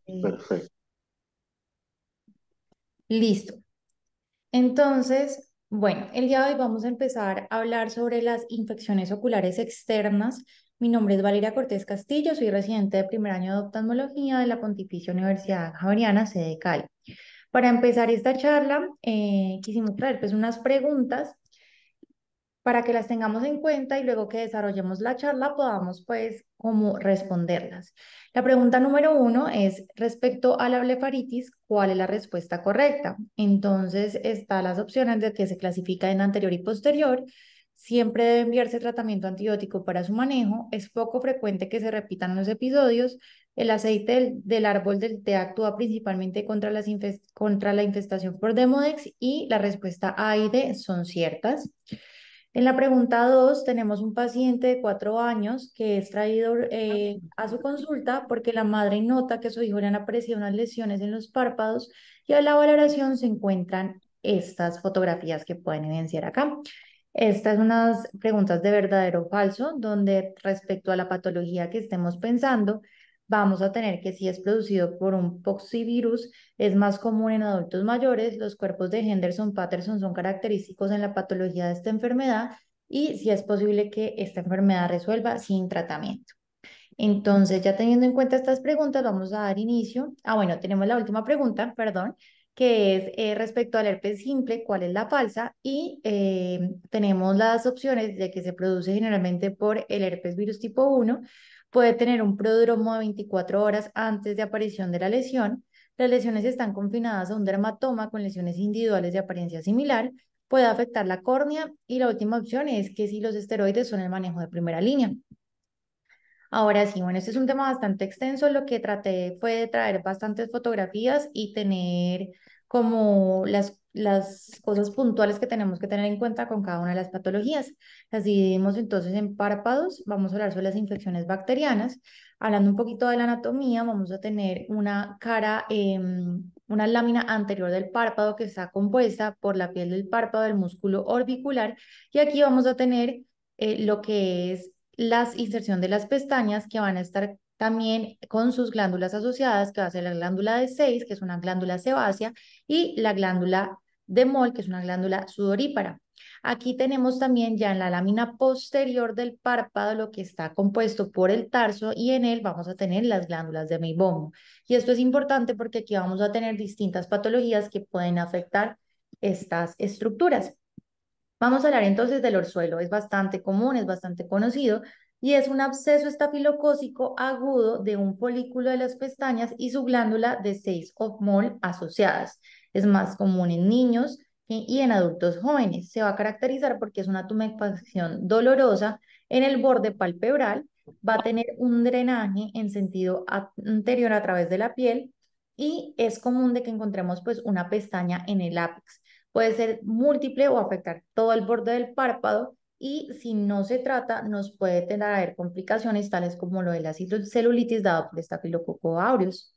Eh, Perfecto. Listo. Entonces, bueno, el día de hoy vamos a empezar a hablar sobre las infecciones oculares externas. Mi nombre es Valeria Cortés Castillo, soy residente de primer año de oftalmología de la Pontificia Universidad Javeriana, sede de Cali. Para empezar esta charla, quisimos traer pues unas preguntas para que las tengamos en cuenta y luego que desarrollemos la charla podamos pues como responderlas. La pregunta número uno es respecto a la blefaritis, ¿cuál es la respuesta correcta? Entonces están las opciones de que se clasifica en anterior y posterior. Siempre debe enviarse tratamiento antibiótico para su manejo. Es poco frecuente que se repitan los episodios. El aceite del árbol del té actúa principalmente contra, contra la infestación por Demodex y la respuesta A y D son ciertas. En la pregunta 2 tenemos un paciente de 4 años que es traído a su consulta porque la madre nota que a su hijo le han aparecido unas lesiones en los párpados y a la valoración se encuentran estas fotografías que pueden evidenciar acá. Estas son unas preguntas de verdadero o falso, donde respecto a la patología que estemos pensando, vamos a tener que si es producido por un poxivirus, es más común en adultos mayores. Los cuerpos de Henderson-Patterson son característicos en la patología de esta enfermedad y si es posible que esta enfermedad resuelva sin tratamiento. Entonces, ya teniendo en cuenta estas preguntas, vamos a dar inicio. Bueno, tenemos la última pregunta, perdón, que es respecto al herpes simple, ¿cuál es la falsa? Y tenemos las opciones de que se produce generalmente por el herpes virus tipo 1, puede tener un prodromo de 24 horas antes de aparición de la lesión. Las lesiones están confinadas a un dermatoma con lesiones individuales de apariencia similar, puede afectar la córnea y la última opción es que si los esteroides son el manejo de primera línea. Ahora sí, bueno, este es un tema bastante extenso. Lo que traté fue de traer bastantes fotografías y tener como las cosas puntuales que tenemos que tener en cuenta con cada una de las patologías. Las dividimos entonces en párpados. Vamos a hablar sobre las infecciones bacterianas. Hablando un poquito de la anatomía, vamos a tener una cara, una lámina anterior del párpado que está compuesta por la piel del párpado, el músculo orbicular. Y aquí vamos a tener lo que es la inserción de las pestañas que van a estar también con sus glándulas asociadas, que va a ser la glándula de 6 que es una glándula sebácea, y la glándula de Moll, que es una glándula sudorípara. Aquí tenemos también ya en la lámina posterior del párpado lo que está compuesto por el tarso y en él vamos a tener las glándulas de Meibomo. Y esto es importante porque aquí vamos a tener distintas patologías que pueden afectar estas estructuras. Vamos a hablar entonces del orzuelo. Es bastante común, es bastante conocido y es un absceso estafilocócico agudo de un folículo de las pestañas y su glándula de 6 mol asociadas. Es más común en niños y en adultos jóvenes. Se va a caracterizar porque es una tumefacción dolorosa en el borde palpebral. Va a tener un drenaje en sentido anterior a través de la piel y es común de que encontremos pues una pestaña en el ápice. Puede ser múltiple o afectar todo el borde del párpado y si no se trata nos puede traer complicaciones tales como lo de la celulitis dado por Staphylococcus aureus.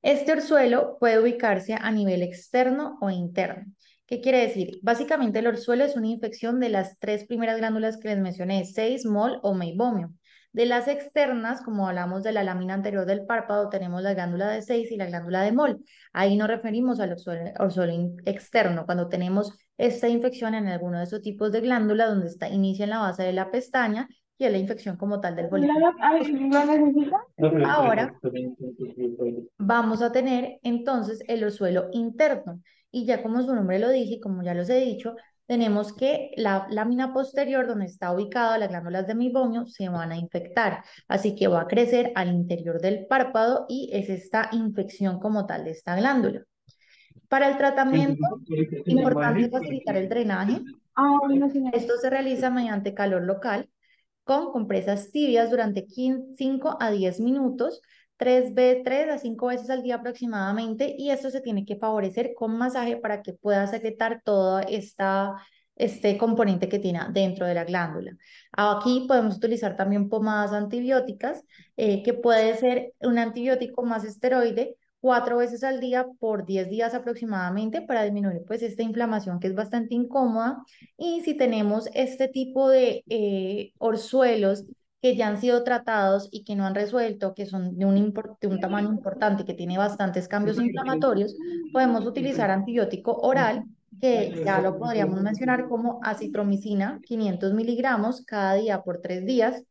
Este orzuelo puede ubicarse a nivel externo o interno. ¿Qué quiere decir? Básicamente el orzuelo es una infección de las tres primeras glándulas que les mencioné, 6, mol o meibomio. De las externas, como hablamos de la lámina anterior del párpado, tenemos la glándula de 6 y la glándula de Moll. Ahí nos referimos al orzuelo externo, cuando tenemos esta infección en alguno de esos tipos de glándula donde inicia en la base de la pestaña y es la infección como tal del folículo. ¿Lo necesitas? Ahora vamos a tener entonces el orzuelo interno. Y ya como su nombre lo dice y como ya los he dicho, tenemos que la lámina posterior donde está ubicada las glándulas de meibomo se van a infectar. Así que va a crecer al interior del párpado y es esta infección como tal de esta glándula. Para el tratamiento, importante facilitar el drenaje. Ah, bueno, señora. Esto se realiza mediante calor local con compresas tibias durante 5 a 10 minutos, 3 a 5 veces al día aproximadamente, y esto se tiene que favorecer con masaje para que pueda secretar todo este componente que tiene dentro de la glándula. Aquí podemos utilizar también pomadas antibióticas, que puede ser un antibiótico más esteroide 4 veces al día por 10 días aproximadamente para disminuir pues esta inflamación que es bastante incómoda y si tenemos este tipo de orzuelos que ya han sido tratados y que no han resuelto, que son de un tamaño importante, que tiene bastantes cambios inflamatorios, podemos utilizar antibiótico oral, que ya lo podríamos mencionar como acitromicina, 500 miligramos cada día por 3 días,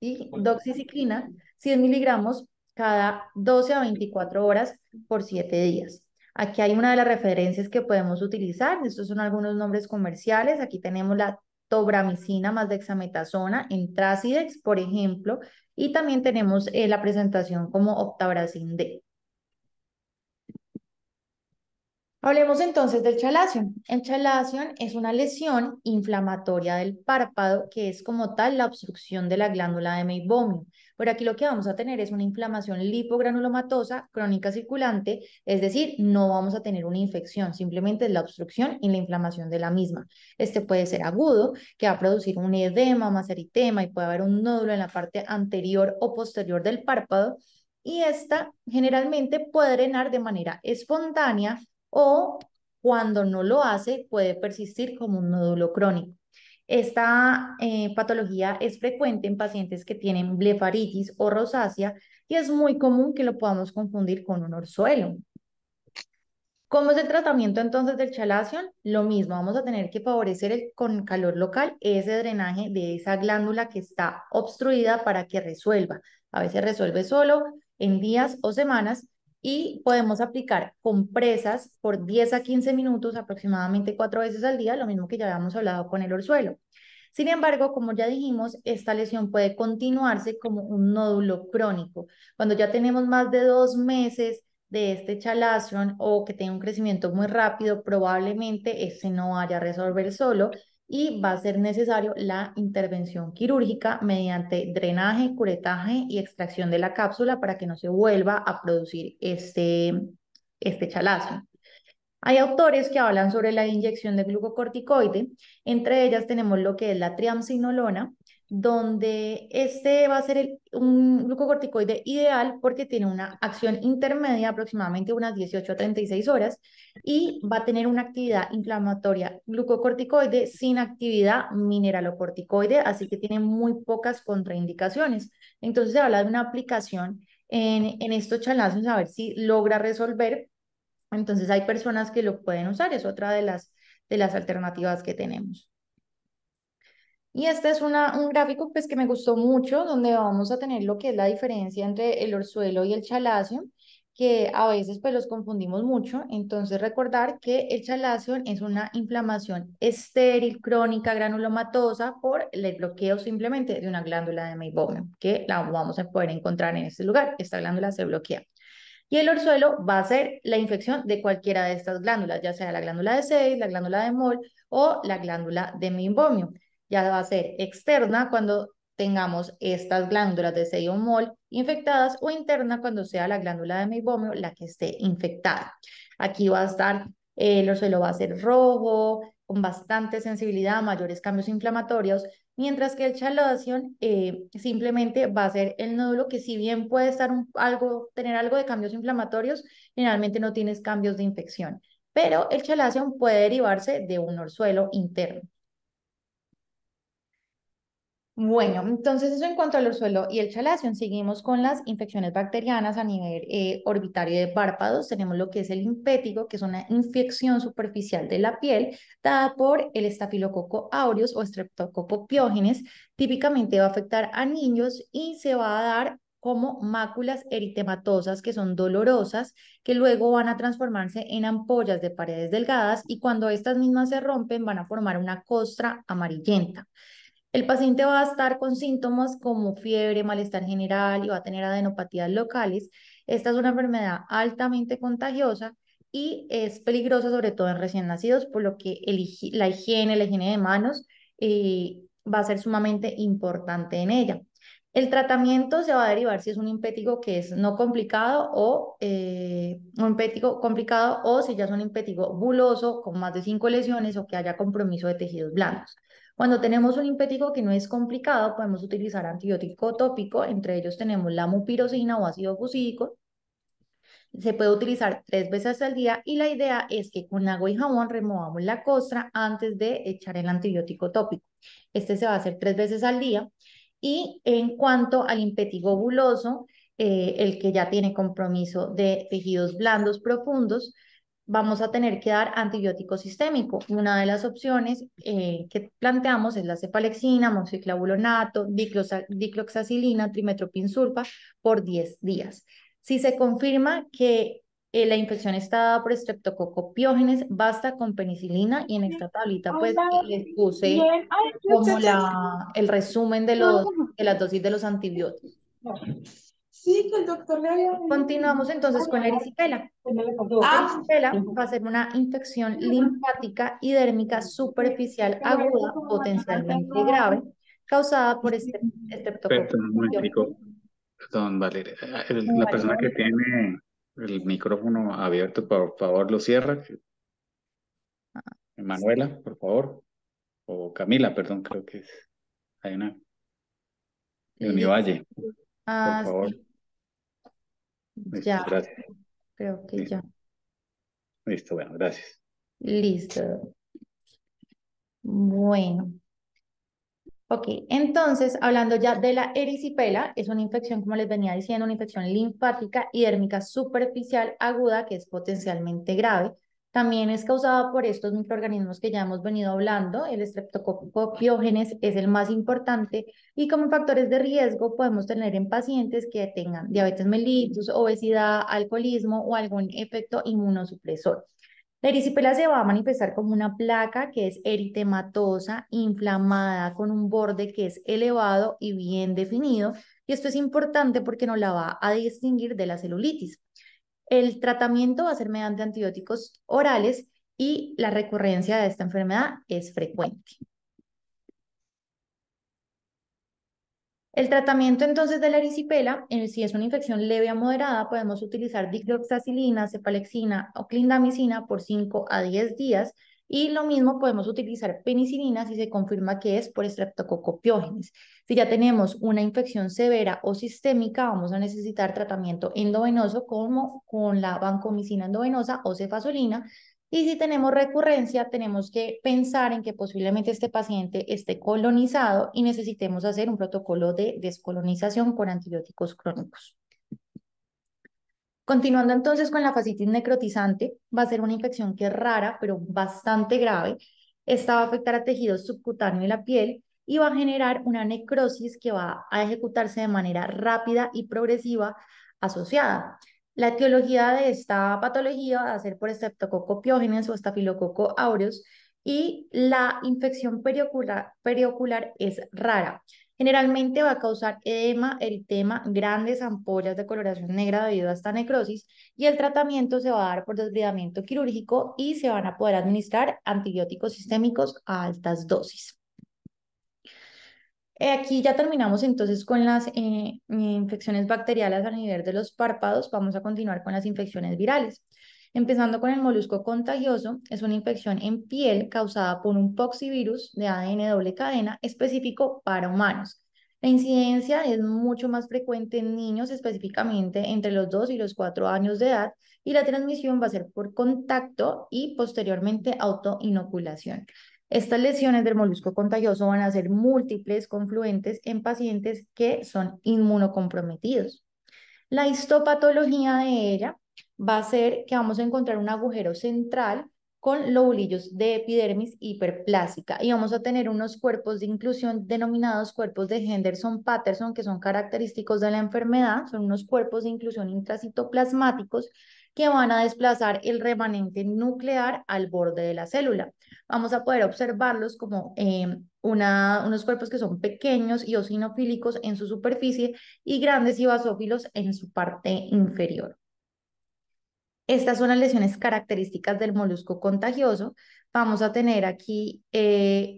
y doxiciclina, 100 miligramos cada 12 a 24 horas por 7 días. Aquí hay una de las referencias que podemos utilizar. Estos son algunos nombres comerciales. Aquí tenemos la tobramicina más dexametasona en Trasidex, por ejemplo, y también tenemos la presentación como Optabracin D. Hablemos entonces del chalazion. El chalazion es una lesión inflamatoria del párpado que es como tal la obstrucción de la glándula de Meibomian. Por aquí lo que vamos a tener es una inflamación lipogranulomatosa crónica circulante, es decir, no vamos a tener una infección, simplemente es la obstrucción y la inflamación de la misma. Este puede ser agudo, que va a producir un edema, más eritema, y puede haber un nódulo en la parte anterior o posterior del párpado, y esta generalmente puede drenar de manera espontánea o cuando no lo hace puede persistir como un nódulo crónico. Esta patología es frecuente en pacientes que tienen blefaritis o rosácea y es muy común que lo podamos confundir con un orzuelo. ¿Cómo es el tratamiento entonces del chalazion? Lo mismo, vamos a tener que favorecer con calor local ese drenaje de esa glándula que está obstruida para que resuelva. A veces resuelve solo en días o semanas, y podemos aplicar compresas por 10 a 15 minutos, aproximadamente 4 veces al día, lo mismo que ya habíamos hablado con el orzuelo. Sin embargo, como ya dijimos, esta lesión puede continuarse como un nódulo crónico. Cuando ya tenemos más de 2 meses de este chalazion o que tenga un crecimiento muy rápido, probablemente este no vaya a resolver solo y va a ser necesario la intervención quirúrgica mediante drenaje, curetaje y extracción de la cápsula para que no se vuelva a producir este chalazion. Hay autores que hablan sobre la inyección de glucocorticoide. Entre ellas tenemos lo que es la triamcinolona, donde este va a ser un glucocorticoide ideal porque tiene una acción intermedia, aproximadamente unas 18 a 36 horas, y va a tener una actividad inflamatoria glucocorticoide sin actividad mineralocorticoide, así que tiene muy pocas contraindicaciones. Entonces se habla de una aplicación en estos chalazos a ver si logra resolver. Entonces hay personas que lo pueden usar, es otra de las alternativas que tenemos. Y este es un gráfico pues, que me gustó mucho, donde vamos a tener lo que es la diferencia entre el orzuelo y el chalazion, que a veces pues los confundimos mucho. Entonces recordar que el chalazion es una inflamación estéril, crónica, granulomatosa por el bloqueo simplemente de una glándula de Meibomian, que la vamos a poder encontrar en este lugar. Esta glándula se bloquea. Y el orzuelo va a ser la infección de cualquiera de estas glándulas, ya sea la glándula de Seydig, la glándula de Moll o la glándula de Meibomian. Ya va a ser externa cuando tengamos estas glándulas de Seydig o Moll infectadas, o interna cuando sea la glándula de Meibomian la que esté infectada. Aquí va a estar, el orzuelo va a ser rojo, con bastante sensibilidad, mayores cambios inflamatorios, mientras que el chalazion simplemente va a ser el nódulo que, si bien puede estar tener algo de cambios inflamatorios, generalmente no tienes cambios de infección, pero el chalazion puede derivarse de un orzuelo interno. Bueno, entonces eso en cuanto al orzuelo y el chalazion. Seguimos con las infecciones bacterianas a nivel orbitario de párpados. Tenemos lo que es el impétigo, que es una infección superficial de la piel dada por el estafilococo aureus o Streptococcus pyogenes. Típicamente va a afectar a niños y se va a dar como máculas eritematosas que son dolorosas, que luego van a transformarse en ampollas de paredes delgadas, y cuando estas mismas se rompen van a formar una costra amarillenta. El paciente va a estar con síntomas como fiebre, malestar general, y va a tener adenopatías locales. Esta es una enfermedad altamente contagiosa y es peligrosa, sobre todo en recién nacidos, por lo que la higiene de manos va a ser sumamente importante en ella. El tratamiento se va a derivar si es un impétigo que es no complicado o un impétigo complicado, o si ya es un impétigo buloso con más de 5 lesiones o que haya compromiso de tejidos blandos. Cuando tenemos un impétigo que no es complicado, podemos utilizar antibiótico tópico. Entre ellos tenemos la mupirocina o ácido fucídico. Se puede utilizar 3 veces al día, y la idea es que con agua y jabón removamos la costra antes de echar el antibiótico tópico. Este se va a hacer 3 veces al día. Y en cuanto al impétigo buloso, el que ya tiene compromiso de tejidos blandos profundos, vamos a tener que dar antibiótico sistémico. Una de las opciones que planteamos es la cefalexina, amoxiclavulonato, dicloxacilina, trimetoprim-sulfa por 10 días. Si se confirma que la infección está dada por Streptococcus pyogenes, basta con penicilina y en esta tablita pues Hola, les puse bien. Ay, como el resumen de las dosis de los antibióticos. sí, que el doctor le había venido. Continuamos entonces con la erisipela. Pues no le pasó. La Ah, erisipela va a ser una infección linfática y dérmica superficial pero eso aguda, como mañana potencialmente tengo. grave, causada por Streptococcus Perdón, un pyogenes. momentico, perdón, Valeria. La Vale, persona que tiene el micrófono abierto, por favor, lo cierra. Manuela, por favor. O Camila, perdón, creo que es. Hay una. De listo. Univalle, por Ah, favor. sí, ya, Listo, gracias. creo que Listo, ya. listo, bueno, gracias. Listo. Bueno. Ok, entonces, hablando ya de la erisipela, es una infección, como les venía diciendo, una infección linfática y dérmica superficial aguda que es potencialmente grave. También es causada por estos microorganismos que ya hemos venido hablando. El Streptococcus pyogenes es el más importante y como factores de riesgo podemos tener en pacientes que tengan diabetes mellitus, obesidad, alcoholismo o algún efecto inmunosupresor. La erisipela se va a manifestar como una placa que es eritematosa, inflamada, con un borde que es elevado y bien definido. Y esto es importante porque nos la va a distinguir de la celulitis. El tratamiento va a ser mediante antibióticos orales y la recurrencia de esta enfermedad es frecuente. El tratamiento entonces de la erisipela, si es una infección leve a moderada, podemos utilizar dicloxacilina, cefalexina o clindamicina por 5 a 10 días y lo mismo podemos utilizar penicilina si se confirma que es por Streptococcus pyogenes. Si ya tenemos una infección severa o sistémica, vamos a necesitar tratamiento endovenoso como con la vancomicina endovenosa o cefazolina y si tenemos recurrencia, tenemos que pensar en que posiblemente este paciente esté colonizado y necesitemos hacer un protocolo de descolonización con antibióticos crónicos. Continuando entonces con la fascitis necrotizante, va a ser una infección que es rara, pero bastante grave. Esta va a afectar a tejidos subcutáneos de la piel y va a generar una necrosis que va a ejecutarse de manera rápida y progresiva asociada. La etiología de esta patología va a ser por Streptococcus pyogenes o Staphylococcus aureus y la infección periocular es rara. Generalmente va a causar edema, eritema, grandes ampollas de coloración negra debido a esta necrosis y el tratamiento se va a dar por desbridamiento quirúrgico y se van a poder administrar antibióticos sistémicos a altas dosis. Aquí ya terminamos entonces con las infecciones bacterianas a nivel de los párpados. Vamos a continuar con las infecciones virales. Empezando con el molusco contagioso, es una infección en piel causada por un poxivirus de ADN doble cadena específico para humanos. La incidencia es mucho más frecuente en niños, específicamente entre los 2 y los 4 años de edad, y la transmisión va a ser por contacto y posteriormente autoinoculación. Estas lesiones del molusco contagioso van a ser múltiples, confluentes en pacientes que son inmunocomprometidos. La histopatología de ella va a ser que vamos a encontrar un agujero central con lobulillos de epidermis hiperplástica y vamos a tener unos cuerpos de inclusión denominados cuerpos de Henderson-Patterson que son característicos de la enfermedad, son unos cuerpos de inclusión intracitoplasmáticos que van a desplazar el remanente nuclear al borde de la célula. Vamos a poder observarlos como unos cuerpos que son pequeños y eosinofílicos en su superficie y grandes y basófilos en su parte inferior. Estas son las lesiones características del molusco contagioso. Vamos a tener aquí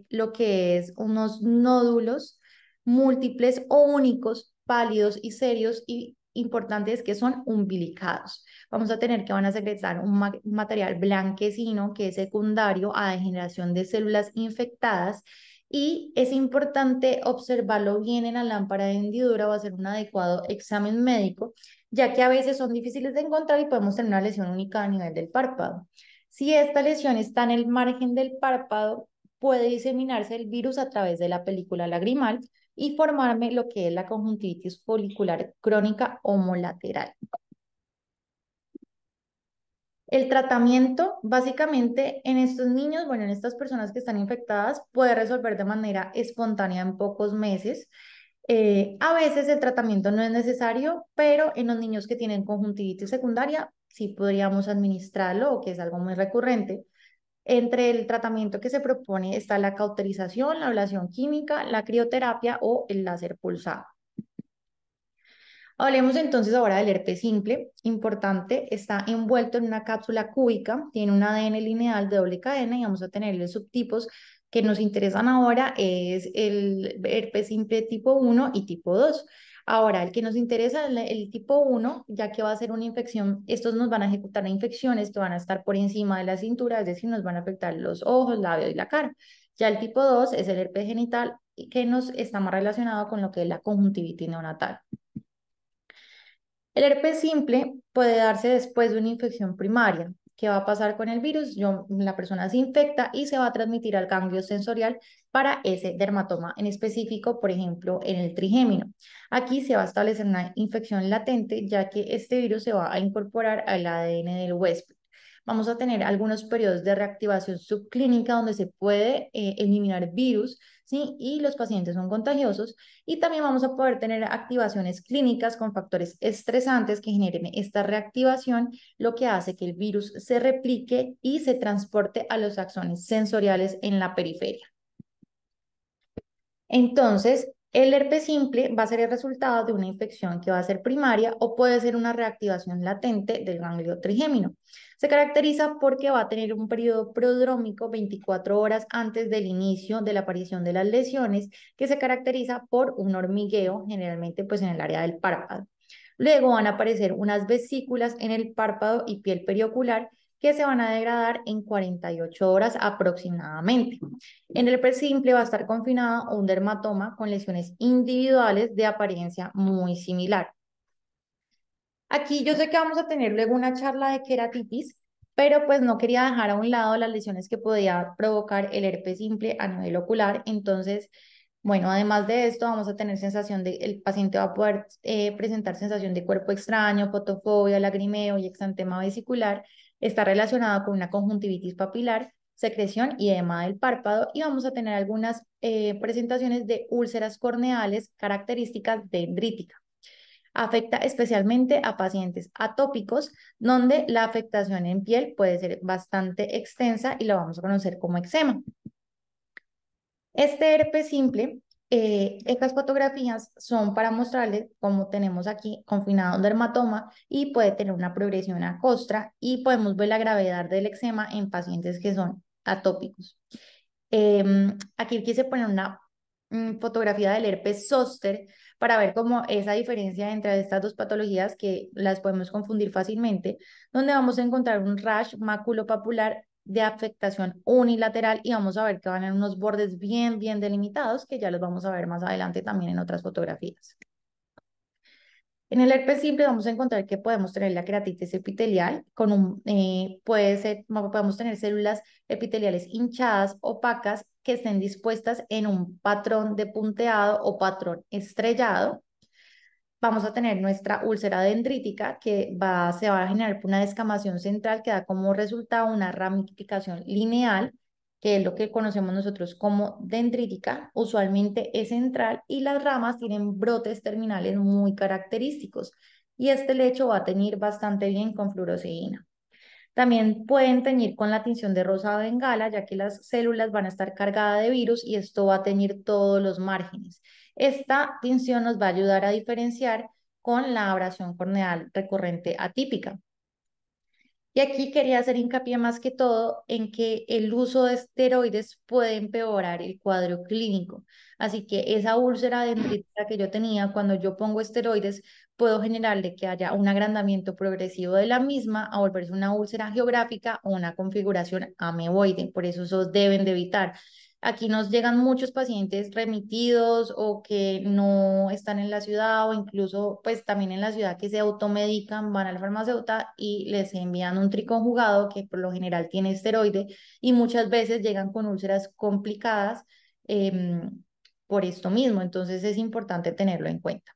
lo que es unos nódulos múltiples o únicos, pálidos y serios y importantes que son umbilicados. Vamos a tener que van a secretar un material blanquecino que es secundario a degeneración de células infectadas y es importante observarlo bien en la lámpara de hendidura o hacer un adecuado examen médico ya que a veces son difíciles de encontrar y podemos tener una lesión única a nivel del párpado. Si esta lesión está en el margen del párpado, puede diseminarse el virus a través de la película lagrimal y formarme lo que es la conjuntivitis folicular crónica homolateral. El tratamiento, básicamente, en estos niños, bueno, en estas personas que están infectadas, puede resolver de manera espontánea en pocos meses. A veces el tratamiento no es necesario, pero en los niños que tienen conjuntivitis secundaria, sí podríamos administrarlo, o que es algo muy recurrente. Entre el tratamiento que se propone está la cauterización, la ablación química, la crioterapia o el láser pulsado. Hablemos entonces ahora del herpes simple. Importante, está envuelto en una cápsula cúbica, tiene un ADN lineal de doble cadena y vamos a tener los subtipos que nos interesan ahora es el herpes simple tipo 1 y tipo 2. Ahora, el que nos interesa es el tipo 1, ya que va a ser una infección, estos nos van a ejecutar infecciones que van a estar por encima de la cintura, es decir, nos van a afectar los ojos, labios y la cara. Ya el tipo 2 es el herpes genital, que nos está más relacionado con lo que es la conjuntivitis neonatal. El herpes simple puede darse después de una infección primaria. ¿Qué va a pasar con el virus? La persona se infecta y se va a transmitir al ganglio sensorial para ese dermatoma en específico, por ejemplo, en el trigémino. Aquí se va a establecer una infección latente, ya que este virus se va a incorporar al ADN del huésped. Vamos a tener algunos periodos de reactivación subclínica donde se puede eliminar virus, ¿sí? Y los pacientes son contagiosos. Y también vamos a poder tener activaciones clínicas con factores estresantes que generen esta reactivación, lo que hace que el virus se replique y se transporte a los axones sensoriales en la periferia. Entonces, el herpes simple va a ser el resultado de una infección que va a ser primaria o puede ser una reactivación latente del ganglio trigémino. Se caracteriza porque va a tener un periodo prodrómico 24 horas antes del inicio de la aparición de las lesiones, que se caracteriza por un hormigueo, generalmente pues en el área del párpado. Luego van a aparecer unas vesículas en el párpado y piel periocular que se van a degradar en 48 horas aproximadamente. En el herpes simple va a estar confinado un dermatoma con lesiones individuales de apariencia muy similar. Aquí yo sé que vamos a tener luego una charla de queratitis, pero pues no quería dejar a un lado las lesiones que podía provocar el herpes simple a nivel ocular. Entonces, bueno, además de esto, vamos a tener sensación de, el paciente va a poder presentar sensación de cuerpo extraño, fotofobia, lagrimeo y exantema vesicular. Está relacionado con una conjuntivitis papilar, secreción y edema del párpado, y vamos a tener algunas presentaciones de úlceras corneales características dendríticas. Afecta especialmente a pacientes atópicos, donde la afectación en piel puede ser bastante extensa y lo vamos a conocer como eczema. Este herpes simple, estas fotografías son para mostrarles cómo tenemos aquí confinado un dermatoma y puede tener una progresión a costra y podemos ver la gravedad del eczema en pacientes que son atópicos. Aquí quise poner una fotografía del herpes zóster para ver cómo esa diferencia entre estas dos patologías que las podemos confundir fácilmente, donde vamos a encontrar un rash maculopapular de afectación unilateral y vamos a ver que van en unos bordes bien delimitados que ya los vamos a ver más adelante también en otras fotografías. En el herpes simple vamos a encontrar que podemos tener la queratitis epitelial, podemos tener células epiteliales hinchadas, opacas, que estén dispuestas en un patrón de punteado o patrón estrellado. Vamos a tener nuestra úlcera dendrítica se va a generar por una descamación central que da como resultado una ramificación lineal, que es lo que conocemos nosotros como dendrítica. Usualmente es central y las ramas tienen brotes terminales muy característicos. Y este lecho va a teñir bastante bien con fluoresceína. También pueden teñir con la tinción de rosa de bengala, ya que las células van a estar cargadas de virus y esto va a teñir todos los márgenes. Esta tinción nos va a ayudar a diferenciar con la abrasión corneal recurrente atípica. Y aquí quería hacer hincapié más que todo en que el uso de esteroides puede empeorar el cuadro clínico. Así que esa úlcera dendrítica que yo tenía, cuando yo pongo esteroides, puedo generarle que haya un agrandamiento progresivo de la misma a volverse una úlcera geográfica o una configuración ameboide. Por eso esos deben de evitar. Aquí nos llegan muchos pacientes remitidos o que no están en la ciudad o incluso pues también en la ciudad que se automedican, van al farmacéutico y les envían un triconjugado que por lo general tiene esteroide y muchas veces llegan con úlceras complicadas. por esto mismo, entonces es importante tenerlo en cuenta.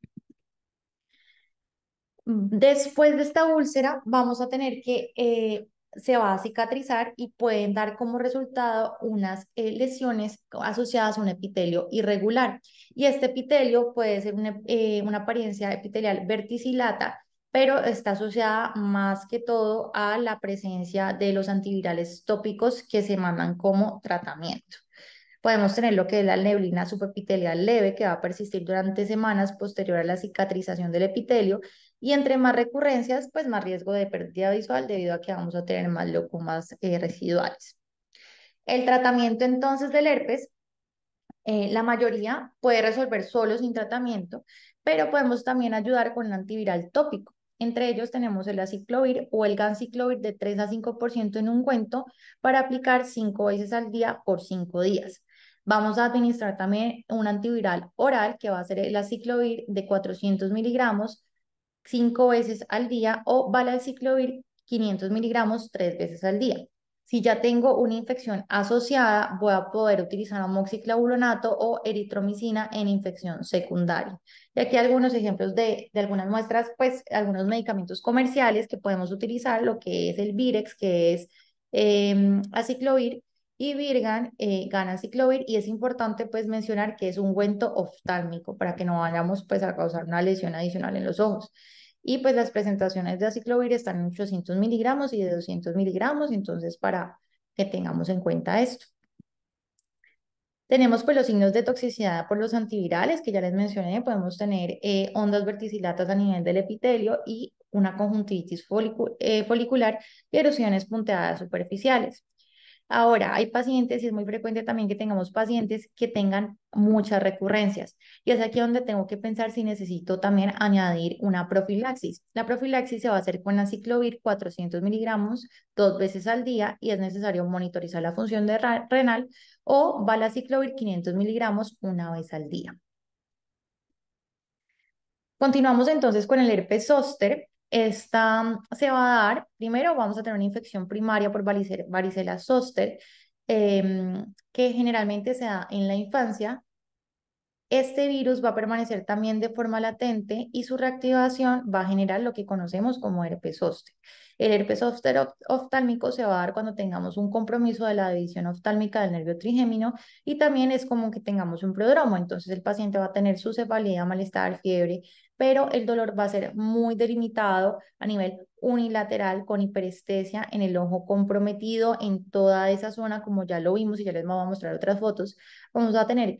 Después de esta úlcera, vamos a tener que se va a cicatrizar y pueden dar como resultado unas lesiones asociadas a un epitelio irregular. Y este epitelio puede ser una apariencia epitelial verticillata, pero está asociada más que todo a la presencia de los antivirales tópicos que se mandan como tratamiento. Podemos tener lo que es la neblina subepitelial leve, que va a persistir durante semanas posterior a la cicatrización del epitelio, y entre más recurrencias, pues más riesgo de pérdida visual debido a que vamos a tener más leucomas residuales. El tratamiento entonces del herpes, la mayoría puede resolver solo sin tratamiento, pero podemos también ayudar con un antiviral tópico. Entre ellos tenemos el aciclovir o el ganciclovir de 3 a 5% en ungüento para aplicar 5 veces al día por 5 días. Vamos a administrar también un antiviral oral que va a ser el aciclovir de 400 miligramos 5 veces al día o valaciclovir 500 miligramos 3 veces al día. Si ya tengo una infección asociada, voy a poder utilizar amoxiclavulonato o eritromicina en infección secundaria. Y aquí algunos ejemplos de algunas muestras, pues algunos medicamentos comerciales que podemos utilizar, lo que es el Virex, que es aciclovir, y Virgan, ganaciclovir, y es importante pues mencionar que es un ungüento oftálmico para que no vayamos pues a causar una lesión adicional en los ojos. Y pues las presentaciones de aciclovir están en 800 miligramos y de 200 miligramos, entonces para que tengamos en cuenta esto. Tenemos pues los signos de toxicidad por los antivirales que ya les mencioné, podemos tener ondas verticilatas a nivel del epitelio y una conjuntivitis folicular y erosiones punteadas superficiales. Ahora, hay pacientes, y es muy frecuente también que tengamos pacientes que tengan muchas recurrencias. Y es aquí donde tengo que pensar si necesito también añadir una profilaxis. La profilaxis se va a hacer con aciclovir 400 miligramos 2 veces al día y es necesario monitorizar la función renal o valaciclovir 500 miligramos una vez al día. Continuamos entonces con el herpes zóster. Esta se va a dar, primero vamos a tener una infección primaria por varicela zóster, que generalmente se da en la infancia. Este virus va a permanecer también de forma latente y su reactivación va a generar lo que conocemos como herpes zóster. El herpes zóster oftálmico se va a dar cuando tengamos un compromiso de la división oftálmica del nervio trigémino y también es común que tengamos un prodromo. Entonces el paciente va a tener su cefalea, malestar, fiebre, pero el dolor va a ser muy delimitado a nivel unilateral con hiperestesia en el ojo comprometido en toda esa zona, como ya lo vimos y ya les voy a mostrar otras fotos. Vamos a tener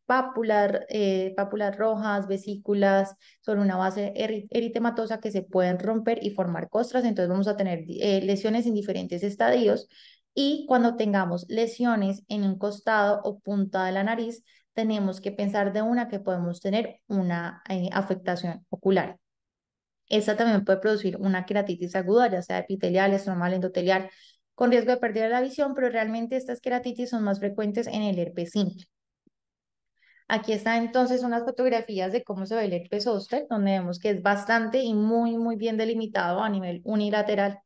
pápulas rojas, vesículas sobre una base eritematosa que se pueden romper y formar costras, entonces vamos a tener lesiones en diferentes estadios y cuando tengamos lesiones en un costado o punta de la nariz, tenemos que pensar de una que podemos tener una afectación ocular. Esta también puede producir una queratitis aguda, ya sea epitelial, estromal, endotelial, con riesgo de pérdida de la visión, pero realmente estas queratitis son más frecuentes en el herpes simple. Aquí están entonces unas fotografías de cómo se ve el herpes zóster, donde vemos que es bastante y muy bien delimitado a nivel unilateral.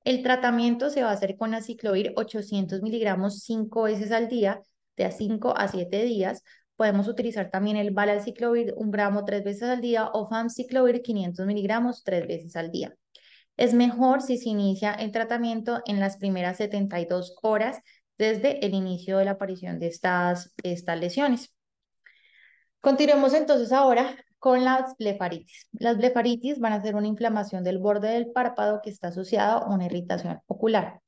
El tratamiento se va a hacer con aciclovir 800 miligramos 5 veces al día, de a 5 a 7 días. Podemos utilizar también el valaciclovir 1 gramo 3 veces al día o famciclovir 500 miligramos 3 veces al día. Es mejor si se inicia el tratamiento en las primeras 72 horas desde el inicio de la aparición de estas lesiones. Continuemos entonces ahora con las blefaritis. Las blefaritis van a ser una inflamación del borde del párpado que está asociada a una irritación ocular.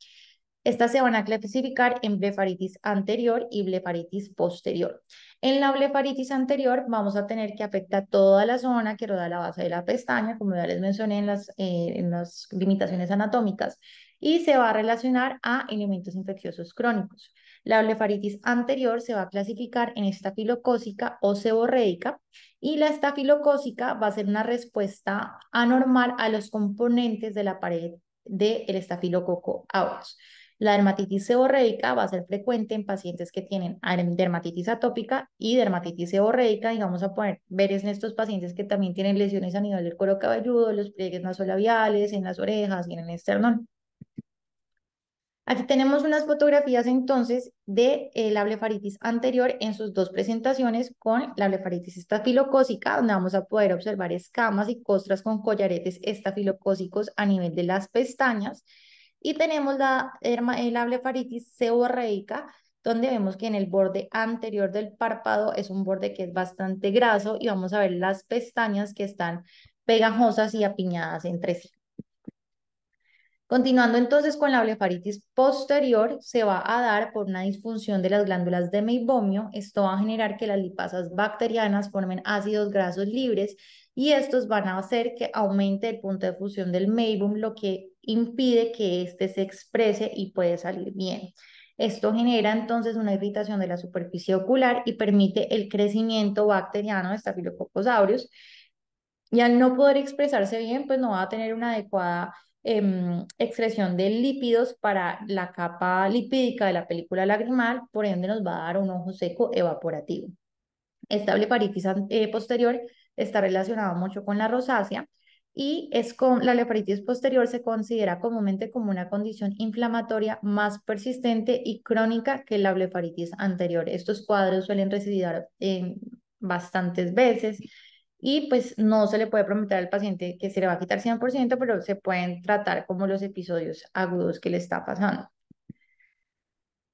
Estas se van a clasificar en blefaritis anterior y blefaritis posterior. En la blefaritis anterior vamos a tener que afecta toda la zona que rodea la base de la pestaña, como ya les mencioné en las limitaciones anatómicas, y se va a relacionar a elementos infecciosos crónicos. La blefaritis anterior se va a clasificar en estafilocócica o seborreica y la estafilocócica va a ser una respuesta anormal a los componentes de la pared del estafilococo aureus. La dermatitis seborreica va a ser frecuente en pacientes que tienen dermatitis atópica y dermatitis seborreica, y vamos a poder ver en estos pacientes que también tienen lesiones a nivel del cuero cabelludo, los pliegues nasolabiales, en las orejas y en el esternón. Aquí tenemos unas fotografías entonces de la blefaritis anterior en sus dos presentaciones con la blefaritis estafilocócica, donde vamos a poder observar escamas y costras con collaretes estafilocócicos a nivel de las pestañas. Y tenemos la blefaritis seborreica, donde vemos que en el borde anterior del párpado es un borde que es bastante graso y vamos a ver las pestañas que están pegajosas y apiñadas entre sí. Continuando entonces con la blefaritis posterior, se va a dar por una disfunción de las glándulas de meibomio. Esto va a generar que las lipasas bacterianas formen ácidos grasos libres y estos van a hacer que aumente el punto de fusión del meibum, lo que impide que éste se exprese y puede salir bien. Esto genera entonces una irritación de la superficie ocular y permite el crecimiento bacteriano de Staphylococcus aureus. Y al no poder expresarse bien, pues no va a tener una adecuada excreción de lípidos para la capa lipídica de la película lagrimal, por ende nos va a dar un ojo seco evaporativo. Esta blefaritis posterior está relacionada mucho con la rosácea y la blefaritis posterior se considera comúnmente como una condición inflamatoria más persistente y crónica que la blefaritis anterior. Estos cuadros suelen recidir bastantes veces y pues no se le puede prometer al paciente que se le va a quitar 100%, pero se pueden tratar como los episodios agudos que le está pasando.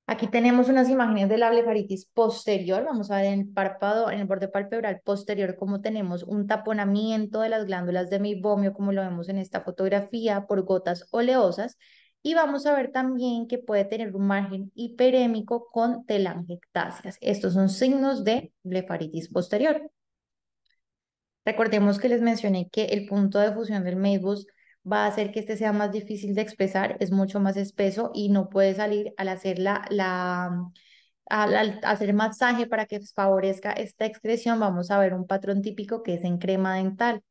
Aquí tenemos unas imágenes de la blefaritis posterior. Vamos a ver en el párpado, en el borde palpebral posterior, cómo tenemos un taponamiento de las glándulas de meibomio, como lo vemos en esta fotografía, por gotas oleosas. Y vamos a ver también que puede tener un margen hiperémico con telangiectasias. Estos son signos de blefaritis posterior. Recordemos que les mencioné que el punto de fusión del meibus va a hacer que este sea más difícil de expresar, es mucho más espeso y no puede salir al hacer al hacer masaje para que favorezca esta excreción. Vamos a ver un patrón típico que es en crema dental.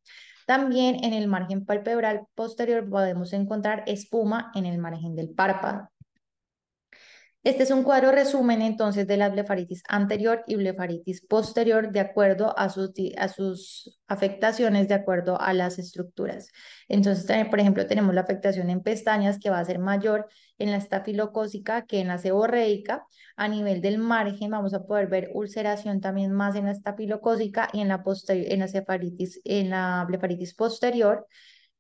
También en el margen palpebral posterior podemos encontrar espuma en el margen del párpado. Este es un cuadro resumen entonces de la blefaritis anterior y blefaritis posterior de acuerdo a sus afectaciones, de acuerdo a las estructuras. Entonces, por ejemplo, tenemos la afectación en pestañas que va a ser mayor en la estafilocócica que en la seborreica. A nivel del margen vamos a poder ver ulceración también más en la estafilocócica y en en la blefaritis posterior.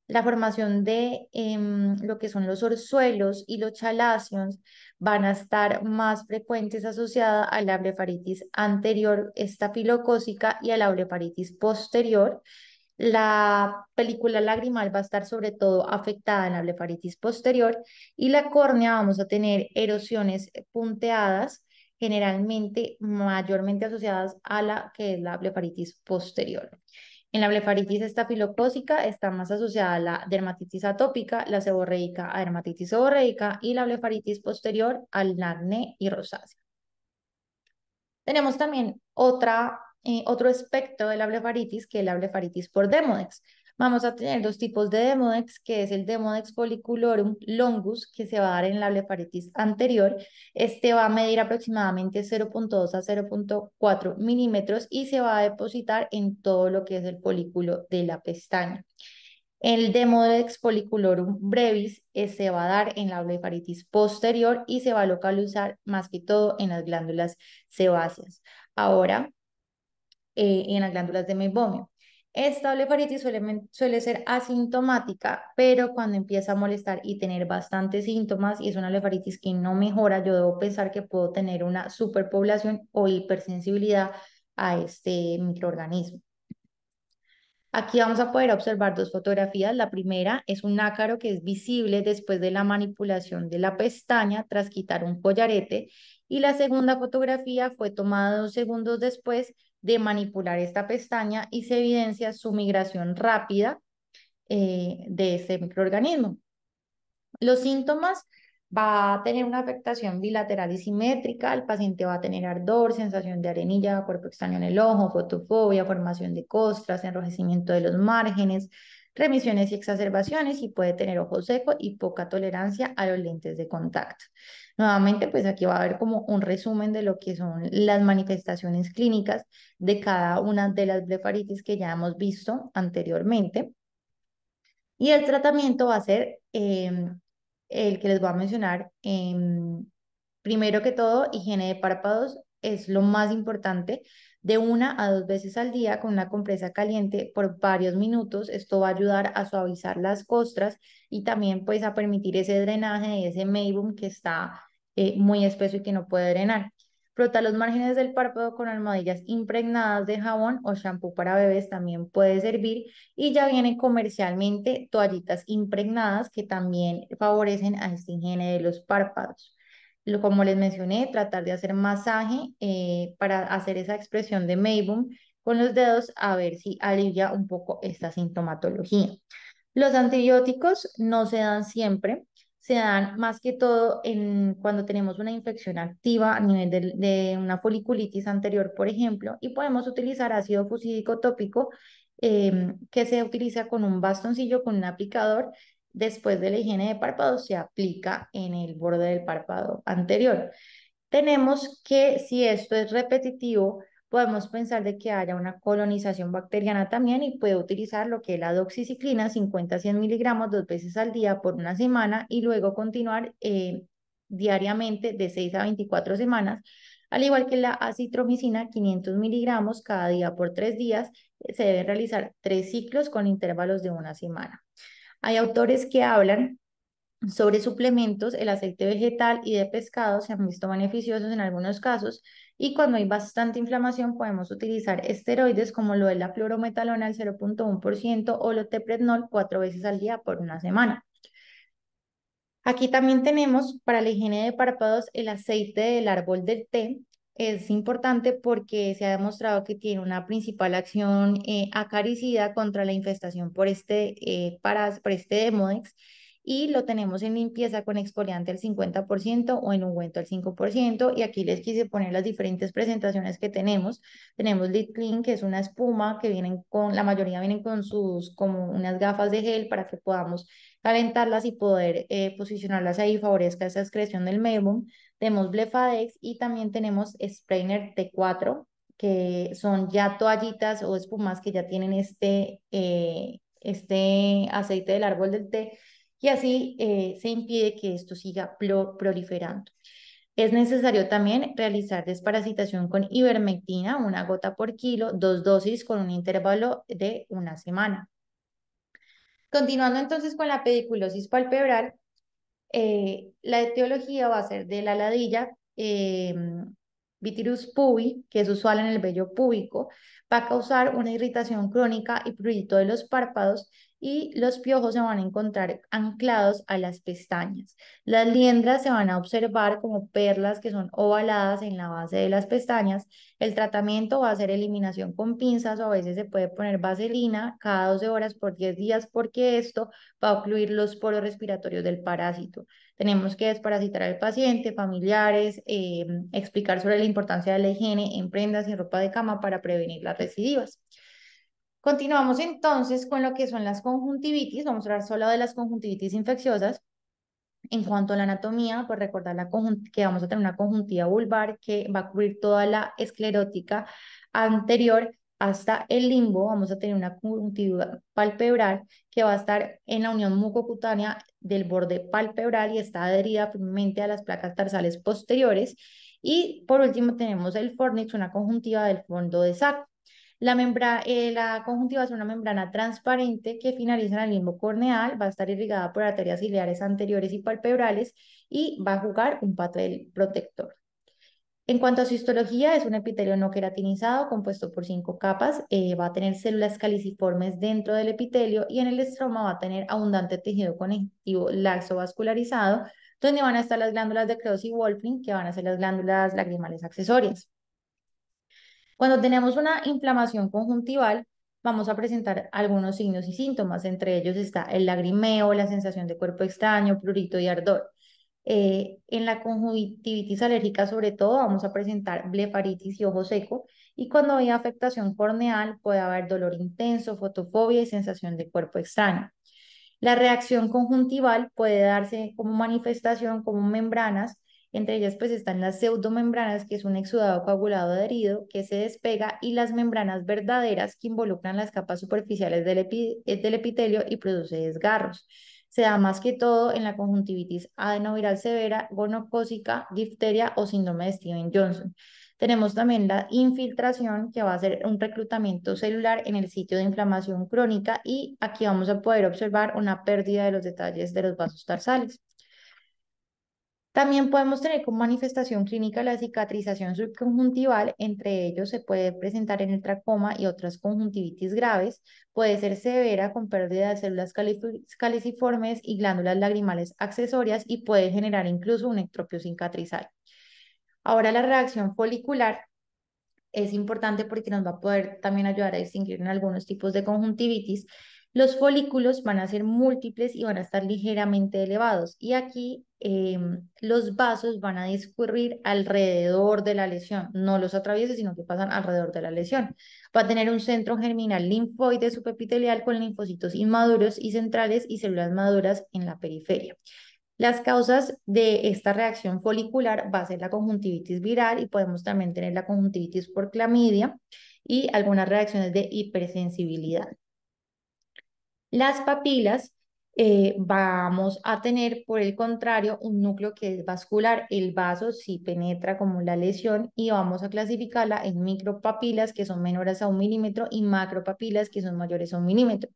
La formación de lo que son los orzuelos y los chalazions van a estar más frecuentes asociada a la blefaritis anterior estafilocócica y a la blefaritis posterior. La película lagrimal va a estar sobre todo afectada en la blefaritis posterior y la córnea vamos a tener erosiones punteadas, generalmente mayormente asociadas a la que es la blefaritis posterior. En la blefaritis estafilocócica está más asociada a la dermatitis atópica, la seborreica a dermatitis seborreica y la blefaritis posterior al acné y rosácea. Tenemos también otro aspecto de la blefaritis, que es la blefaritis por Demodex. Vamos a tener dos tipos de Demodex, que es el Demodex folliculorum longus, que se va a dar en la blefaritis anterior. Este va a medir aproximadamente 0,2 a 0,4 milímetros y se va a depositar en todo lo que es el folículo de la pestaña. El Demodex folliculorum brevis se va a dar en la blefaritis posterior y se va a localizar más que todo en las glándulas sebáceas. Ahora, en las glándulas de meibomio. Esta blefaritis suele ser asintomática, pero cuando empieza a molestar y tener bastantes síntomas y es una blefaritis que no mejora, yo debo pensar que puedo tener una superpoblación o hipersensibilidad a este microorganismo. Aquí vamos a poder observar dos fotografías. La primera es un ácaro que es visible después de la manipulación de la pestaña tras quitar un collarete. Y la segunda fotografía fue tomada 2 segundos después de manipular esta pestaña y se evidencia su migración rápida de este microorganismo. Los síntomas: va a tener una afectación bilateral y simétrica, el paciente va a tener ardor, sensación de arenilla, cuerpo extraño en el ojo, fotofobia, formación de costras, enrojecimiento de los márgenes, remisiones y exacerbaciones y puede tener ojo seco y poca tolerancia a los lentes de contacto. Nuevamente, pues aquí va a haber como un resumen de lo que son las manifestaciones clínicas de cada una de las blefaritis que ya hemos visto anteriormente. Y el tratamiento va a ser el que les voy a mencionar. Primero que todo, higiene de párpados es lo más importante. De 1 a 2 veces al día con una compresa caliente por varios minutos. Esto va a ayudar a suavizar las costras y también pues a permitir ese drenaje de ese meibum que está muy espeso y que no puede drenar. Frota los márgenes del párpado con almohadillas impregnadas de jabón o shampoo para bebés también puede servir, y ya vienen comercialmente toallitas impregnadas que también favorecen a esta higiene de los párpados. Como les mencioné, tratar de hacer masaje para hacer esa expresión de meibum con los dedos a ver si alivia un poco esta sintomatología. Los antibióticos no se dan siempre, se dan más que todo cuando tenemos una infección activa a nivel de una foliculitis anterior, por ejemplo, y podemos utilizar ácido fucídico tópico que se utiliza con un bastoncillo, con un aplicador. Después de la higiene de párpados se aplica en el borde del párpado anterior. Tenemos que, si esto es repetitivo, podemos pensar de que haya una colonización bacteriana también, y puede utilizar lo que es la doxiciclina, 50 a 100 miligramos 2 veces al día por una semana, y luego continuar diariamente de 6 a 24 semanas, al igual que la acitromicina, 500 miligramos cada día por 3 días. Se deben realizar 3 ciclos con intervalos de una semana. Hay autores que hablan sobre suplementos. El aceite vegetal y de pescado se han visto beneficiosos en algunos casos, y cuando hay bastante inflamación podemos utilizar esteroides como lo es la fluorometalona al 0,1% o loteprednol 4 veces al día por una semana. Aquí también tenemos para la higiene de párpados el aceite del árbol del té. Es importante porque se ha demostrado que tiene una principal acción acaricida contra la infestación por este Demodex, y lo tenemos en limpieza con exfoliante al 50% o en ungüento al 5%. Y aquí les quise poner las diferentes presentaciones que tenemos. Tenemos Lip Clean, que es una espuma que la mayoría vienen con como unas gafas de gel para que podamos calentarlas y poder posicionarlas ahí, favorezca esa excreción del meibum. Tenemos Blefadex y también tenemos Sprainer T4, que son ya toallitas o espumas que ya tienen este aceite del árbol del té, y así se impide que esto siga proliferando. Es necesario también realizar desparasitación con ivermectina, 1 gota por kilo, 2 dosis con un intervalo de una semana. Continuando entonces con la pediculosis palpebral, la etiología va a ser de la ladilla, Vitirus pubi, que es usual en el vello púbico. Va a causar una irritación crónica y prurito de los párpados, y los piojos se van a encontrar anclados a las pestañas. Las liendras se van a observar como perlas que son ovaladas en la base de las pestañas. El tratamiento va a ser eliminación con pinzas, o a veces se puede poner vaselina cada 12 horas por 10 días, porque esto va a ocluir los poros respiratorios del parásito. Tenemos que desparasitar al paciente, familiares, explicar sobre la importancia de la higiene en prendas y ropa de cama para prevenir las recidivas. Continuamos entonces con lo que son las conjuntivitis. Vamos a hablar solo de las conjuntivitis infecciosas. En cuanto a la anatomía, pues recordar que vamos a tener una conjuntiva vulvar que va a cubrir toda la esclerótica anterior hasta el limbo. Vamos a tener una conjuntiva palpebral que va a estar en la unión mucocutánea del borde palpebral y está adherida firmemente a las placas tarsales posteriores. Y por último tenemos el fornix, una conjuntiva del fondo de saco. La conjuntiva es una membrana transparente que finaliza en el limbo corneal, va a estar irrigada por arterias ciliares anteriores y palpebrales, y va a jugar un papel protector. En cuanto a su histología, es un epitelio no queratinizado compuesto por 5 capas. Va a tener células caliciformes dentro del epitelio, y en el estroma va a tener abundante tejido conectivo laxo vascularizado, donde van a estar las glándulas de Kreuss y Wolfram, que van a ser las glándulas lagrimales accesorias. Cuando tenemos una inflamación conjuntival, vamos a presentar algunos signos y síntomas. Entre ellos está el lagrimeo, la sensación de cuerpo extraño, prurito y ardor. En la conjuntivitis alérgica, sobre todo, vamos a presentar blefaritis y ojo seco. Y cuando hay afectación corneal, puede haber dolor intenso, fotofobia y sensación de cuerpo extraño. La reacción conjuntival puede darse como manifestación como membranas. Entre ellas pues están las pseudomembranas, que es un exudado coagulado adherido que se despega, y las membranas verdaderas, que involucran las capas superficiales del epitelio y produce desgarros. Se da más que todo en la conjuntivitis adenoviral severa, gonocócica, difteria o síndrome de Steven-Johnson. Tenemos también la infiltración, que va a ser un reclutamiento celular en el sitio de inflamación crónica, y aquí vamos a poder observar una pérdida de los detalles de los vasos tarsales. También podemos tener como manifestación clínica la cicatrización subconjuntival. Entre ellos se puede presentar en el tracoma y otras conjuntivitis graves. Puede ser severa con pérdida de células caliciformes y glándulas lagrimales accesorias, y puede generar incluso un ectropio cicatrizal. Ahora, la reacción folicular es importante porque nos va a poder también ayudar a distinguir en algunos tipos de conjuntivitis. Los folículos van a ser múltiples y van a estar ligeramente elevados, y aquí los vasos van a discurrir alrededor de la lesión, no los atraviesa, sino que pasan alrededor de la lesión. Va a tener un centro germinal linfoide subepitelial con linfocitos inmaduros y centrales y células maduras en la periferia. Las causas de esta reacción folicular va a ser la conjuntivitis viral, y podemos también tener la conjuntivitis por clamidia y algunas reacciones de hipersensibilidad. Las papilas, vamos a tener, por el contrario, un núcleo que es vascular. El vaso sí penetra como la lesión, y vamos a clasificarla en micropapilas, que son menores a 1 milímetro, y macropapilas, que son mayores a 1 milímetro.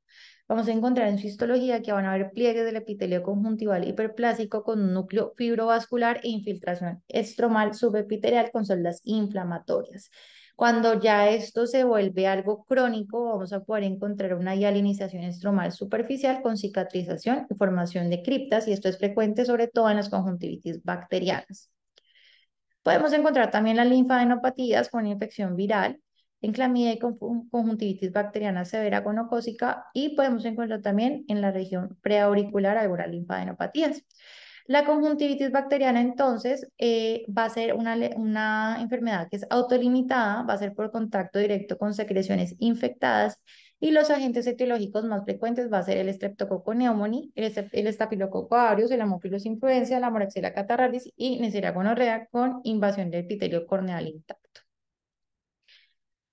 Vamos a encontrar en su histología que van a haber pliegues del epitelio conjuntival hiperplásico con un núcleo fibrovascular e infiltración estromal subepitelial con células inflamatorias. Cuando ya esto se vuelve algo crónico, vamos a poder encontrar una hialinización estromal superficial con cicatrización y formación de criptas, y esto es frecuente sobre todo en las conjuntivitis bacterianas. Podemos encontrar también las linfadenopatías con infección viral, en clamidia y conjuntivitis bacteriana severa gonocócica, y podemos encontrar también en la región preauricular algunas linfadenopatías. La conjuntivitis bacteriana, entonces, va a ser una enfermedad que es autolimitada, va a ser por contacto directo con secreciones infectadas, y los agentes etiológicos más frecuentes va a ser el Streptococcus pneumoniae, el Staphylococcus aureus, el Haemophilus influenza, la Moraxella catarrhalis y Neisseria gonorrea con invasión del epitelio corneal intacto.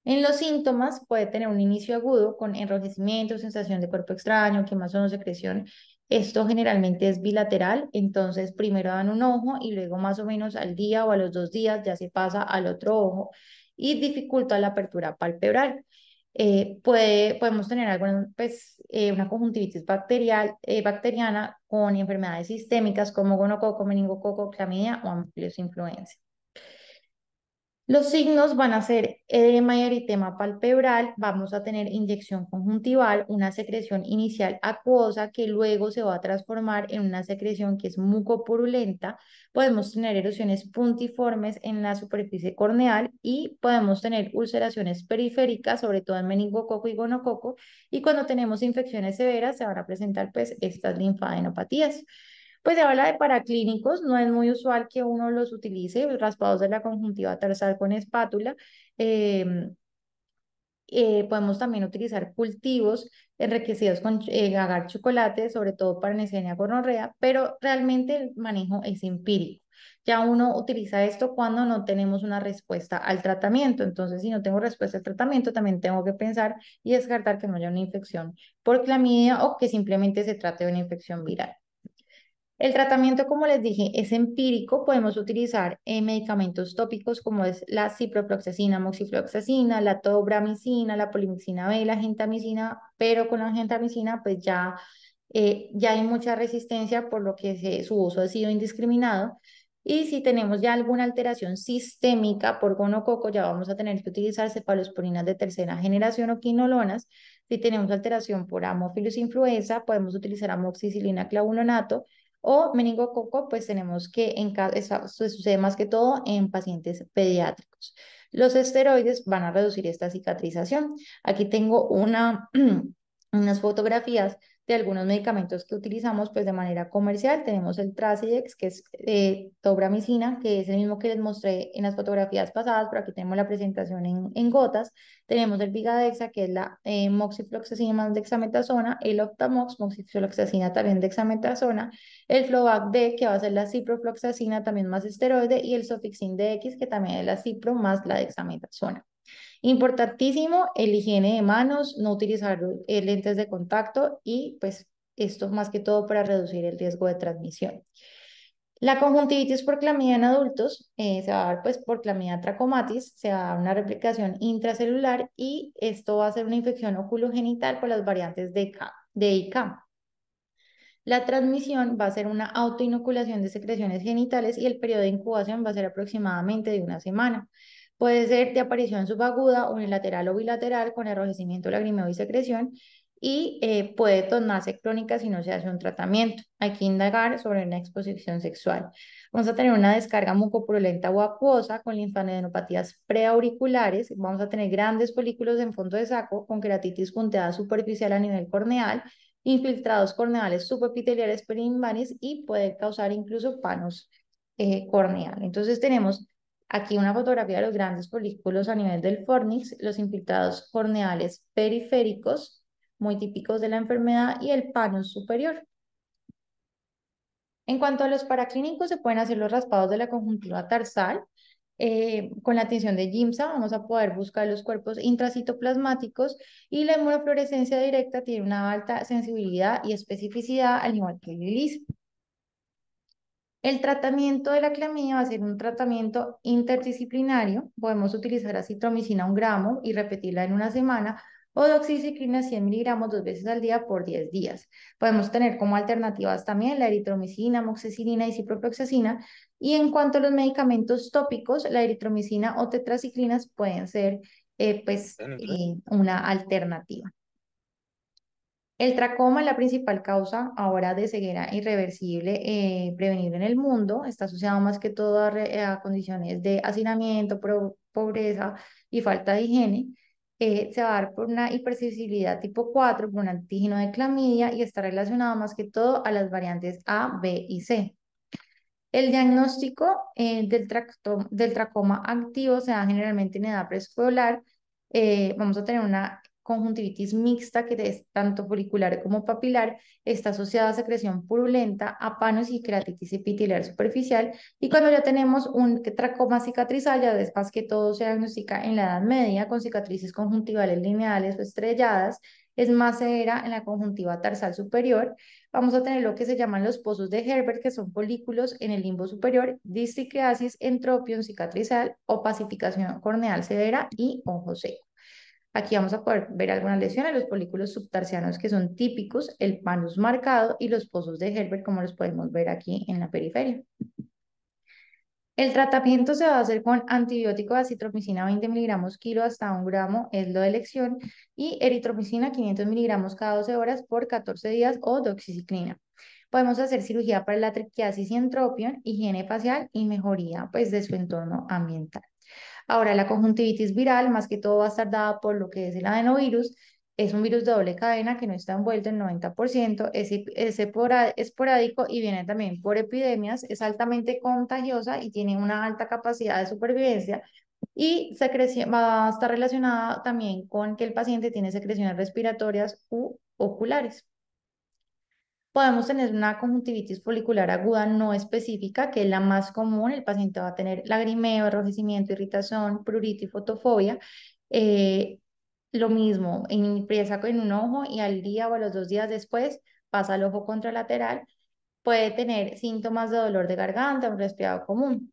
En los síntomas puede tener un inicio agudo con enrojecimiento, sensación de cuerpo extraño, quemazón o secreción. Esto generalmente es bilateral, entonces primero dan un ojo y luego más o menos al día o a los 2 días ya se pasa al otro ojo, y dificulta la apertura palpebral. Podemos tener una conjuntivitis bacteriana con enfermedades sistémicas como gonococo, meningococo, clamidia o Haemophilus influenza. Los signos van a ser edema y eritema palpebral, vamos a tener inyección conjuntival, una secreción inicial acuosa que luego se va a transformar en una secreción que es mucopurulenta. Podemos tener erosiones puntiformes en la superficie corneal, y podemos tener ulceraciones periféricas, sobre todo en meningococo y gonococo, y cuando tenemos infecciones severas se van a presentar pues estas linfadenopatías. Pues se habla de paraclínicos, no es muy usual que uno los utilice, raspados de la conjuntiva tarsal con espátula. Eh, Podemos también utilizar cultivos enriquecidos con agar chocolate, sobre todo para Neisseria gonorrea, pero realmente el manejo es empírico. Ya uno utiliza esto cuando no tenemos una respuesta al tratamiento. Entonces, si no tengo respuesta al tratamiento, también tengo que pensar y descartar que no haya una infección por clamidia o que simplemente se trate de una infección viral. El tratamiento, como les dije, es empírico. Podemos utilizar medicamentos tópicos como es la ciprofloxacina, moxifloxacina, la tobramicina, la polimixina B, la gentamicina, pero con la gentamicina pues ya hay mucha resistencia, por lo que su uso ha sido indiscriminado. Y si tenemos ya alguna alteración sistémica por gonococo, ya vamos a tener que utilizar cefalosporinas de tercera generación o quinolonas. Si tenemos alteración por Haemophilus influenza, podemos utilizar amoxicilina clavulonato, o meningococo, pues tenemos que, eso sucede más que todo en pacientes pediátricos. Los esteroides van a reducir esta cicatrización. Aquí tengo unas fotografías de algunos medicamentos que utilizamos pues de manera comercial. Tenemos el Trasidex, que es tobramicina, que es el mismo que les mostré en las fotografías pasadas, pero aquí tenemos la presentación en gotas. Tenemos el Vigadexa, que es la moxifloxacina más dexametasona, el Optamox, moxifloxacina también dexametasona, el Flovac D, que va a ser la ciprofloxacina también más esteroide, y el Sofixin DX, que también es la cipro más la dexametasona. Importantísimo, el higiene de manos, no utilizar lentes de contacto, y pues esto más que todo para reducir el riesgo de transmisión. La conjuntivitis por clamidia en adultos se va a dar pues por clamidia trachomatis, se va a dar una replicación intracelular y esto va a ser una infección oculogenital por las variantes de IK. La transmisión va a ser una autoinoculación de secreciones genitales y el periodo de incubación va a ser aproximadamente de una semana. Puede ser de aparición subaguda, unilateral o bilateral, con enrojecimiento lagrimeo y secreción, y puede tornarse crónica si no se hace un tratamiento. Hay que indagar sobre una exposición sexual. Vamos a tener una descarga mucopurulenta o acuosa con linfanadenopatías preauriculares. Vamos a tener grandes folículos en fondo de saco con queratitis punteada superficial a nivel corneal, infiltrados corneales subepiteliales periinvanes y puede causar incluso panos corneal. Entonces tenemos aquí una fotografía de los grandes folículos a nivel del fornix, los infiltrados corneales periféricos, muy típicos de la enfermedad, y el panos superior. En cuanto a los paraclínicos, se pueden hacer los raspados de la conjuntiva tarsal. Con la atención de GIMSA vamos a poder buscar los cuerpos intracitoplasmáticos y la inmunofluorescencia directa tiene una alta sensibilidad y especificidad al igual que el ELISA. El tratamiento de la clamidia va a ser un tratamiento interdisciplinario. Podemos utilizar acitromicina 1 gramo y repetirla en una semana o doxiciclina 100 miligramos 2 veces al día por 10 días. Podemos tener como alternativas también la eritromicina, amoxicilina y ciprofloxacina. Y en cuanto a los medicamentos tópicos, la eritromicina o tetraciclinas pueden ser una alternativa. El tracoma es la principal causa ahora de ceguera irreversible prevenible en el mundo. Está asociado más que todo a condiciones de hacinamiento, pobreza y falta de higiene. Se va a dar por una hipersensibilidad tipo 4, por un antígeno de clamidia y está relacionado más que todo a las variantes A, B y C. El diagnóstico del tracoma activo se da generalmente en edad preescolar. Vamos a tener una conjuntivitis mixta que es tanto folicular como papilar, está asociada a secreción purulenta, a panos y queratitis epitelial superficial. Y cuando ya tenemos un tracoma cicatrizal, ya después que todo se diagnostica en la edad media con cicatrices conjuntivales lineales o estrelladas, es más severa en la conjuntiva tarsal superior. Vamos a tener lo que se llaman los pozos de Herbert, que son folículos en el limbo superior, distiquiasis, entropión cicatrizal, opacificación corneal severa y ojo seco. Aquí vamos a poder ver algunas lesiones, los folículos subtarsianos que son típicos, el panus marcado y los pozos de Herbert, como los podemos ver aquí en la periferia. El tratamiento se va a hacer con antibiótico de acitromicina 20 miligramos kilo hasta 1 gramo, es lo de elección, y eritromicina 500 miligramos cada 12 horas por 14 días o doxiciclina. Podemos hacer cirugía para la triquiasis y entropión, higiene facial y mejoría pues, de su entorno ambiental. Ahora, la conjuntivitis viral, más que todo va a estar dada por lo que es el adenovirus. Es un virus de doble cadena que no está envuelto en 90%, es esporádico y viene también por epidemias, es altamente contagiosa y tiene una alta capacidad de supervivencia y va a estar relacionada también con que el paciente tiene secreciones respiratorias u oculares. Podemos tener una conjuntivitis folicular aguda no específica, que es la más común. El paciente va a tener lagrimeo, enrojecimiento, irritación, prurito y fotofobia. Eh, lo mismo, empieza en un ojo y al día o a los 2 días después pasa al ojo contralateral. Puede tener síntomas de dolor de garganta, un resfriado común.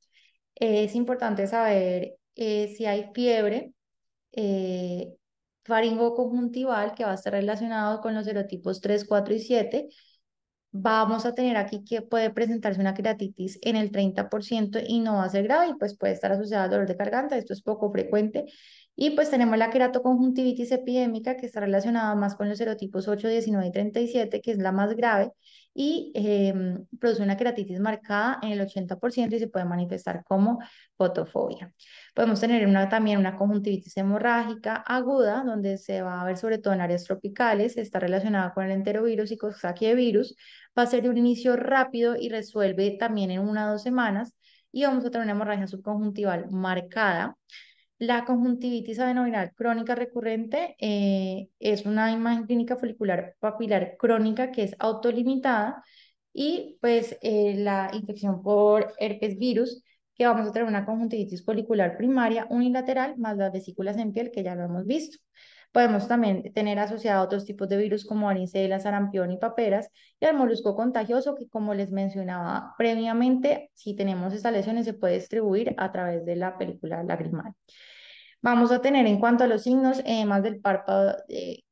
Es importante saber si hay fiebre, eh, faringoconjuntival, que va a estar relacionado con los serotipos 3, 4 y 7. Vamos a tener aquí que puede presentarse una queratitis en el 30% y no va a ser grave y pues puede estar asociada al dolor de garganta, esto es poco frecuente. Y pues tenemos la queratoconjuntivitis epidémica que está relacionada más con los serotipos 8, 19 y 37, que es la más grave y produce una queratitis marcada en el 80% y se puede manifestar como fotofobia. Podemos tener también una conjuntivitis hemorrágica aguda, donde se va a ver sobre todo en áreas tropicales, está relacionada con el enterovirus y coxsackie-virus, va a ser de un inicio rápido y resuelve también en 1 o 2 semanas, y vamos a tener una hemorragia subconjuntival marcada. La conjuntivitis adenoviral crónica recurrente es una imagen clínica folicular papilar crónica que es autolimitada y pues la infección por herpes virus, que vamos a tener una conjuntivitis folicular primaria unilateral más las vesículas en piel que ya lo hemos visto. Podemos también tener asociado otros tipos de virus como varicela, sarampión y paperas, y al molusco contagioso que, como les mencionaba previamente, si tenemos estas lesiones se puede distribuir a través de la película lagrimal. Vamos a tener en cuanto a los signos, más del párpado de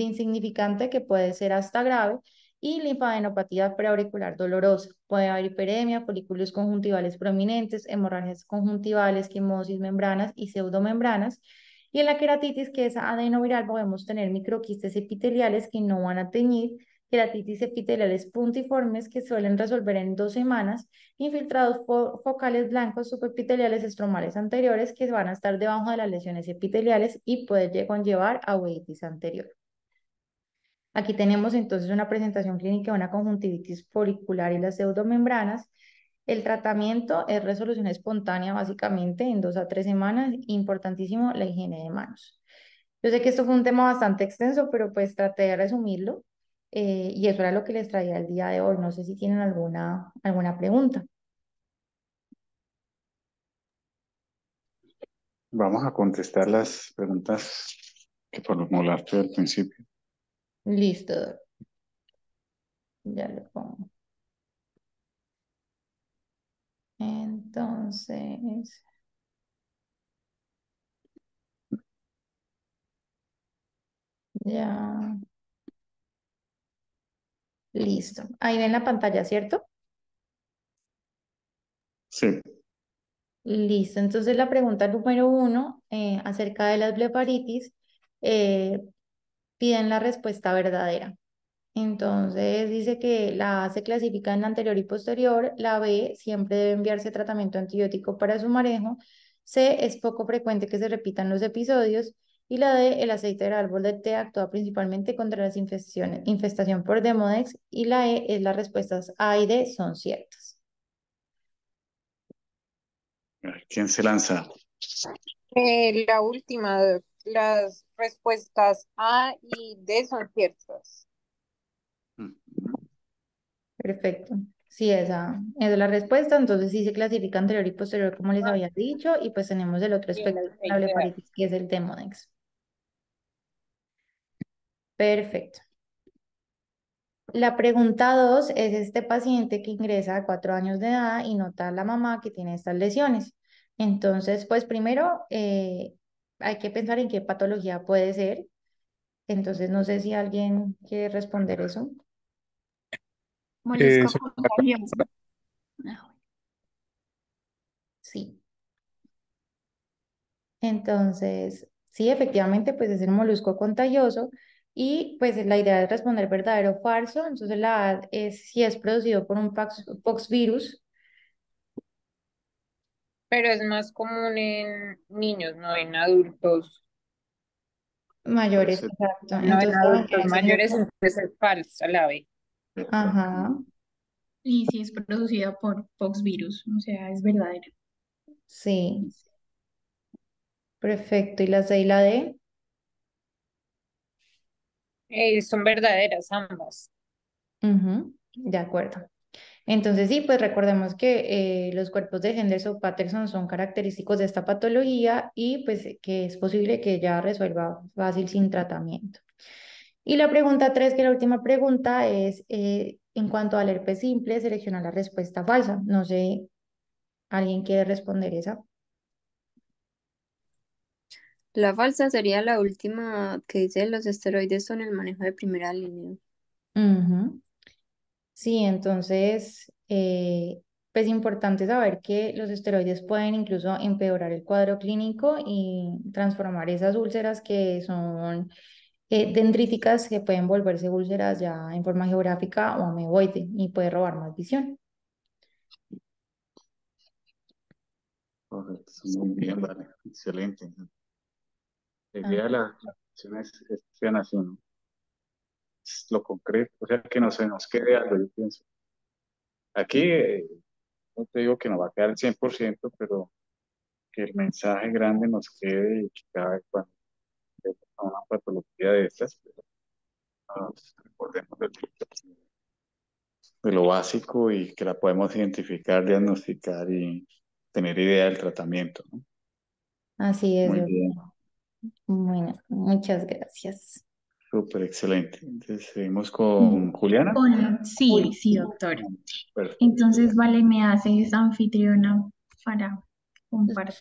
insignificante que puede ser hasta grave y linfadenopatía preauricular dolorosa. Puede haber hiperemia, folículos conjuntivales prominentes, hemorragias conjuntivales, quimosis, membranas y pseudomembranas. Y en la queratitis, que es adenoviral, podemos tener microquistes epiteliales que no van a teñir, queratitis epiteliales puntiformes que suelen resolver en 2 semanas, infiltrados focales blancos subepiteliales estromales anteriores que van a estar debajo de las lesiones epiteliales y puede conllevar a uveitis anterior. Aquí tenemos entonces una presentación clínica de una conjuntivitis folicular y las pseudomembranas. El tratamiento es resolución espontánea básicamente en 2 a 3 semanas. Importantísimo la higiene de manos. Yo sé que esto fue un tema bastante extenso, pero pues traté de resumirlo y eso era lo que les traía el día de hoy. No sé si tienen alguna pregunta. Vamos a contestar las preguntas que formulaste al principio. Listo, ya lo pongo. Entonces, ya, listo. Ahí ven la pantalla, ¿cierto? Sí. Listo. Entonces, la pregunta número 1, acerca de las blefaritis, eh, piden la respuesta verdadera. Entonces, dice que la A se clasifica en anterior y posterior, la B siempre debe enviarse tratamiento antibiótico para su manejo, C es poco frecuente que se repitan los episodios y la D, el aceite del árbol de té actúa principalmente contra las infestación por Demodex y la E es las respuestas A y D son ciertas. A ver, ¿quién se lanza? La última, las respuestas A y D son ciertas. Mm. Perfecto. Sí, esa es la respuesta. Entonces sí se clasifica anterior y posterior, como les había dicho, y pues tenemos el otro Y el espectro de la aceite de árbol. blefaritis, que es el Demodex. Perfecto. La pregunta 2 es este paciente que ingresa a 4 años de edad y nota a la mamá que tiene estas lesiones. Entonces, pues primero hay que pensar en qué patología puede ser. Entonces, no sé si alguien quiere responder eso. Molusco Sí. contagioso. Ah, Sí. Entonces, sí, efectivamente, pues es el molusco contagioso y pues la idea es responder verdadero o falso. Entonces, la A es si es producido por un poxvirus Pero es más común en niños, no en adultos. Puede mayores, ser. exacto. No en Entonces, la adultos B sería mayores, entonces es falsa la B. ajá, y si es producida por Poxvirus, o sea, es verdadera. sí, perfecto. ¿Y la C y la D? Son verdaderas ambas. Ujú, de acuerdo. Entonces, sí, pues recordemos que los cuerpos de Henderson o Patterson son característicos de esta patología y pues que es posible que ella resuelva fácil sin tratamiento. Y la pregunta 3, que es la última pregunta, es en cuanto al herpes simple, selecciona la respuesta falsa. No sé, ¿alguien quiere responder esa? La falsa sería la última que dice los esteroides son el manejo de primera línea. Ujú. Sí, entonces, pues importante saber que los esteroides pueden incluso empeorar el cuadro clínico y transformar esas úlceras que son dendríticas, que pueden volverse úlceras ya en forma geográfica o amoeboide y puede robar más visión. Correcto, muy bien, vale, excelente. La Ah, idea de la acción es que sean así, ¿no? Es lo concreto, o sea, que no se nos quede algo, yo pienso. Aquí, no te digo que nos va a quedar el 100%, pero que el mensaje grande nos quede y que cada vez cuando tengamos una patología de estas, pues, nos recordemos de lo básico y que la podemos identificar, diagnosticar y tener idea del tratamiento, ¿no? así es, Muy bien. doctor. Bueno, muchas gracias. Súper excelente. Entonces, seguimos con Juliana. Sí, sí, doctor. Perfecto. Entonces, vale, me haces anfitriona para compartir.